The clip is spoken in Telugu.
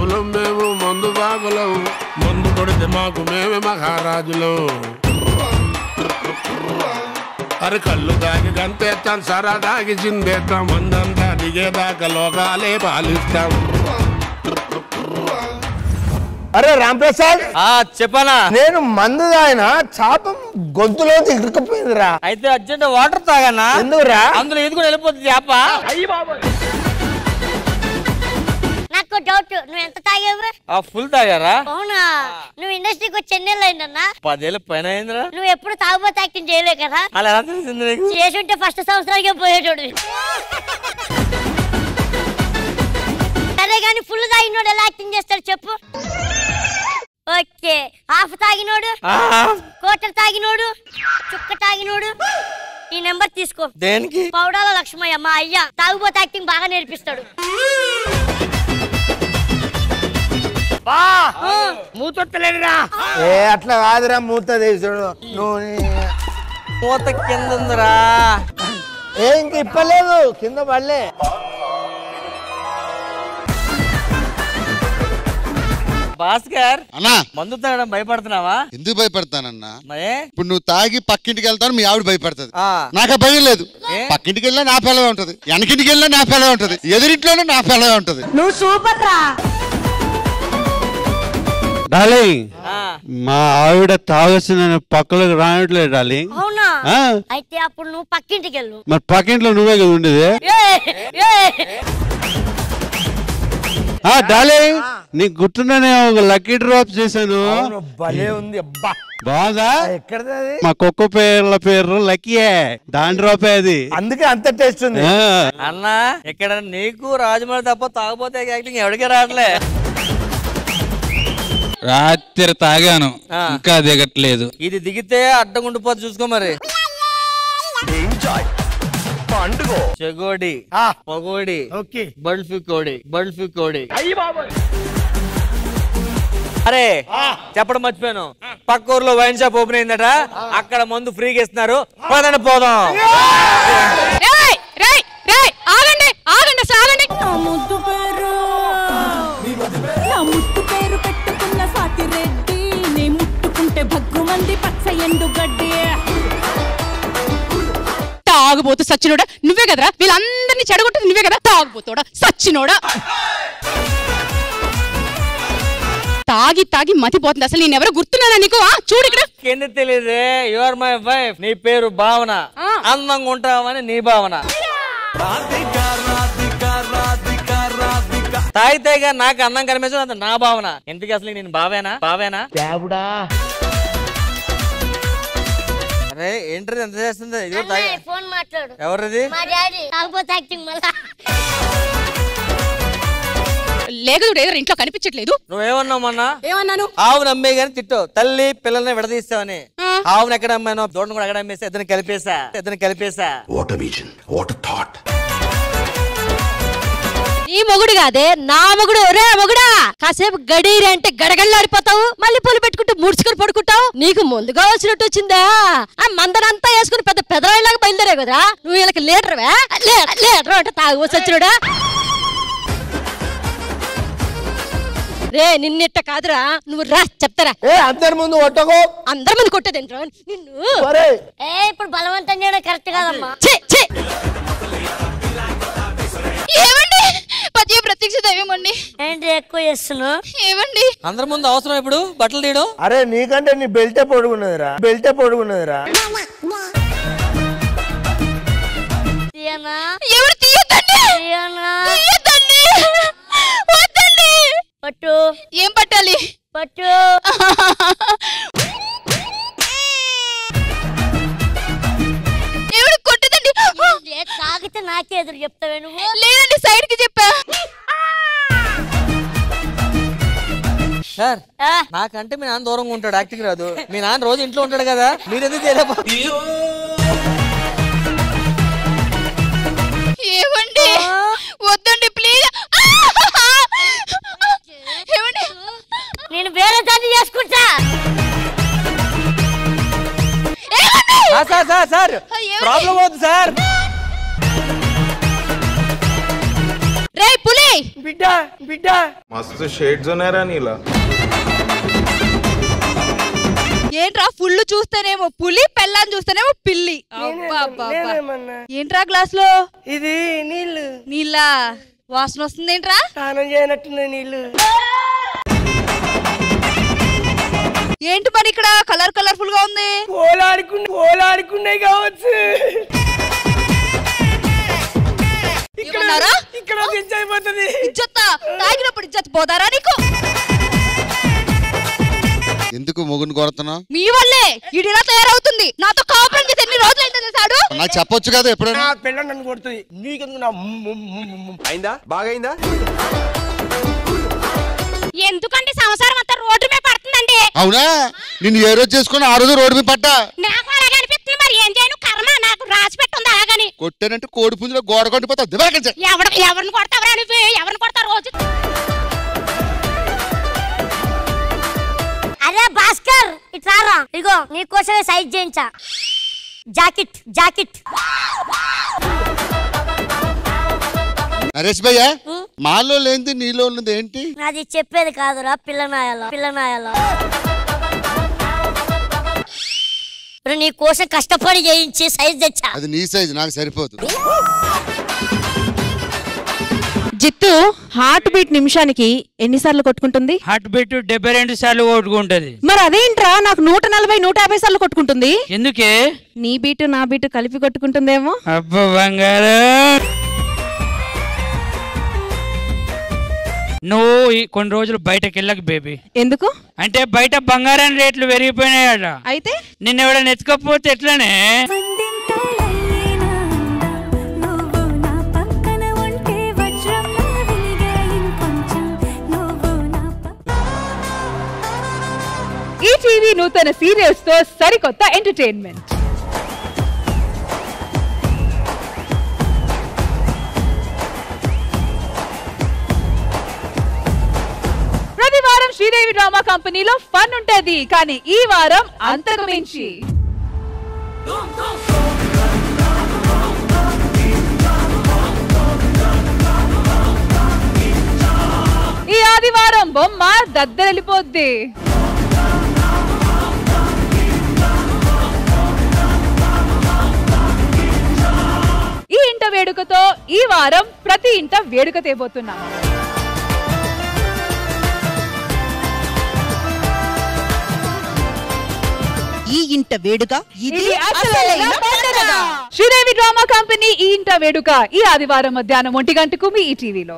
బాబులం మేము మందు బాబులం మందు కొడితే మాకు మేమే మహారాజులం అరే కళ్ళు దాగి గంతేస్తాం సరా దాగి చిందేస్తాం మందంతా దిగేదాకా లోకాలే పాలిస్తాం అరే రాంప్రసాద్ చెప్పనా నేను మందు తాగిన చాప గొంతులో ఇరుక్కుపోయిందిరా అయితే అర్జెంట్ వాటర్ తాగన్నా ఎందుకురా అందులో ఎదుగుని వెళ్ళిపోతుంది చేప నాకు డౌట్ నువ్వు ఎంత తాగావు ఫుల్ తాగారా అవునా నువ్వు ఇండస్ట్రీకి వచ్చి ఎన్నేళ్ళు అయిందన్నా 10 ఏళ్ళ పైన అయిందిరా నువ్వు ఎప్పుడు తాగుబోతు యాక్టింగ్ చేయలే కదా అలా ఎలా తెలిసింది నీకు చేసుంటే ఫస్ట్ సంవత్సరానికే పోయేటోడు సరే గాని ఫుల్ తాగినోడు ఎలా యాక్టింగ్ చేస్తాడు చెప్పు ఓకే హాఫ్ తాగినోడు క్వార్టర్ తాగినోడు చుక్క తాగినోడు ఈ నెంబర్ తీసుకో దేనికి పౌడాల లక్ష్మయ్య మా అయ్య తాగుబోతు యాక్టింగ్ బాగా నేర్పిస్తాడు మూతొత్తలేదురా అట్లా కాదురా మూత తీసుడు నువ్వు మూత కింద ఉందిరా ఇంక ఇప్పలేదు కింద పడలే భాస్కర్ అన్నా మందు తాగడం భయపడుతున్నావా ఎందుకు భయపడతానన్నా మరే ఇప్పుడు నువ్వు తాగి పక్కింటికి వెళ్తాను మీ ఆవిడ భయపడుతుంది నాకు భయం లేదు పక్కింటికి వెళ్ళినా నా పిల్లగా ఉంటది వెనకింటికి వెళ్ళినా నా పిల్లగా ఉంటది ఎదురింట్లోనే నా పిల్లగా ఉంటది నువ్వు సూపర్ రా డార్లింగ్ మా ఆవిడ తాగొచ్చిన పక్కలోకి రానట్లేదు డార్లింగ్ అవునా అయితే అప్పుడు నువ్వు పక్కింటికి వెళ్ళు మరి పక్కింట్లో నువ్వే కదా ఉండేది డార్లింగ్ నీకు గుర్తుండనే ఒక లక్కీ డ్రాప్ చేశాను భలే ఉంది అబ్బా బాగా ఎక్కడది మా కుక్క పేరు లక్కీయే దాని డ్రాపే అది అందుకే అంత టేస్ట్ ఉంది అన్నా ఇక్కడ నీకు రాజమౌళి తప్ప తాగపోతే యాక్టింగ్ ఎవరికి రావట్లే రాత్రి తాగాను ఇంకా దిగట్లేదు ఇది దిగితే అడ్డం ఉండిపోతే చూసుకో మరి చెగోడి పగోడి బల్ఫీ కోడి అరే చెప్పడం మర్చిపోయాను పక్క ఊర్లో వైన్ షాప్ ఓపెన్ అయిందట అక్కడ మందు ఫ్రీగా ఇస్తున్నారు పదండి పోదాం తాగుబోతు సచ్చినోడా నువ్వే కదరా వీళ్ళందరినీ చెడగొట్టదు నువ్వే కదా తాగుబోతోడా సచ్చినోడా తాగి తాగి మతిపోతుంది అసలు నేనెవరో గుర్తున్నానా నీకు చూడు ఇక్కడ ఎందుకు తెలియదే యు ఆర్ మై వైఫ్ నీ పేరు భావన అందంగా ఉంటావని నీ భావన తాగితేగా నాకు అందం కనిపించదు నా భావన ఎందుకు అసలు నేను బావేనా అరే ఏంటి ఎంత చేస్తుంది ఫోన్ మాట్లాడు ఎవరిది మా డాడీ తాగుబోతు యాక్టింగ్ మళ్ళా లేదు ఇంట్లో కనిపించట్లేదు నువ్వేమన్నావు మొన్న ఏమన్నాను ఆవును అమ్మే గాని తిట్టు తల్లి పిల్లల్ని విడదీస్తావని ఆవును ఎక్కడ అమ్మానో దూడను కూడా ఎక్కడ అమ్మేసా ఇద్దరిని కలిపేసా నీ మొగుడు కాదే నా మొగుడు రే మొగుడా కాసేపు గడీరి అంటే గడగళ్ళాడిపోతావు మళ్ళీ పూలు పెట్టుకుంటూ ముడుచుకొని పడుకుంటావు నీకు ముందుగా వచ్చినట్టు వచ్చిందా ఆ మందనంతా వేసుకుని పెద్ద పెదరాయిలాగా బయలుదేరావు కదరా నువ్వు వీళ్ళకి లీటర్వే లీటర్ అంటే తాగు వచ్చినడా రే నిన్నెట్ట కాదురా నువ్వు రా చెప్తారా అందరి ముందు కొట్టకో అందరి ముందు కొట్టేదేంట్రా నిన్ను ఇప్పుడు బలవంతం చేయడం కరెక్ట్ కాదమ్మా ఏమండి పతి ప్రత్యక్ష దైవం అండి ఏంటి ఎక్కువ చేస్తున్నావు ఏమండి అందరి ముందు అవసరం ఇప్పుడు బట్టలు తీయడం అరే నీకంటే నీ బెల్టే పొడుగున్నదిరా ఎవరు తీయొద్దండి వద్దండి పట్టు ఏం పట్టాలి పట్టు ఎవరు కొట్టదండి తాగితే నాకే ఎదురు చెప్తావే నువ్వు లేదండి సైడ్ కి చెప్పా సార్ నాకంటే మీ నాన్న దూరంగా ఉంటాడు యాక్టింగ్ రాదు మీ నాన్న రోజు ఇంట్లో ఉంటాడు కదా మీరెందుకు ఏమండి వద్దండి ప్లీజ్ ఏమండి నేను వేరే దాన్ని చేసుకుంటా సార్ ప్రాబ్లం అవుతుంది సార్ రే పులి బిడ్డ బిడ్డ మస్తు షేడ్స్ ఉన్నారా నీలా ఏంట్రా ఫుల్ చూస్తేనేమో పులి పెళ్ళాన్ని చూస్తేనేమో పిల్లి ఏంట్రా గ్లాస్ లో ఇది నీళ్ళు నీళ్ళ వాసన వస్తుంది ఏంట్రా స్నానం చేయనట్టున్నాయి నీళ్ళు ఏంటి మరి ఇక్కడ కలర్ఫుల్ గా ఉంది ఓలాడుకున్నాయి కావచ్చు ఇక్కడ అయిపోతుంది ఇజ్జత్ తాగినప్పుడు ఇజ్జత్ పోతారా నీకు ఎందుకు మొగుని కొడుతున్నా మీ వల్లే ఇడిలా తయారవుతుంది నాతో కాపురం చేసి ఎన్ని రోజులు అయితే చేశాడు నాకు చెప్పొచ్చు కదా ఎప్పుడైనా పిల్ల నన్ను కొడుతుంది నీకెందుకు అయిందా బాగైందా ఎందుకంటే సంసారం అంతా రోడ్డు మీద పడుతుందండి. అవునా నిన్ను ఏ రోజు చేసుకుని ఆ రోజు రోడ్డు మీద పడ్డా నాకు అలాగే అనిపిస్తుంది. మరి ఏం చేయను కర్మ నాకు రాసి పెట్టుంది అలాగని. కొట్టానంటే కోడి పుంజులో గోడ కొట్టిపోతావు ఎవరిని కొడతావరా నువ్వు ఎవరిని కొడతావు రోజు? అరే భాస్కర్ ఇట్లారా ఇగో నీకోసమే సైజ్ చేయించా జాకెట్ నరేష్ భయ్య మాలో లేనిది నీలో ఉన్నది ఏంటి? అది చెప్పేది కాదురా పిల్లనాయాల నీ కోసం కష్టపడి చేయించి సైజ్ తెచ్చా. అది నీ సైజ్ నాకు సరిపోతుంది. జిత్తు హార్ట్ బీట్ నిమిషానికి ఎన్నిసార్లు కొట్టుకుంటుంది? హార్ట్ బీట్ 72 సార్లు కొట్టుకుంటది. మరి అదేంట్రా నాకు 140 150 సార్లు కొట్టుకుంటుంది? ఎందుకే? నీ బీటు నా బీటు కలిపి కొట్టుకుంటుందేమో. అబ్బా బంగారం నువ్వు కొన్ని రోజులు బయటకు వెళ్ళకు బేబీ. ఎందుకు? అంటే బయట బంగారం రేట్లు పెరిగిపోయినాయట. అయితే నిన్న ఎవడైనా ఎత్తుకపోతే ఎట్లనే? ఈ టీవీ నూతన సీరియల్స్ తో సరికొత్త ఎంటర్టైన్మెంట్. ప్రతి వారం శ్రీదేవి డ్రామా కంపెనీలో ఫన్ ఉంటది, కానీ ఈ వారం అంతకు మించి ఈ ఆదివారం బొమ్మ దద్దరెళ్ళిపోద్ది. ఈ ఇంట వేడుకతో ఈ వారం ప్రతి ఇంట వేడుక తేబోతున్నాం. ఈ ఇంట వేడుక ఇది అసలైన పండగ. శ్రీదేవి డ్రామా కంపెనీ ఈ ఇంట వేడుక ఈ ఆదివారం మధ్యాహ్నం 1 గంటకు మీ ఈ టీవీలో.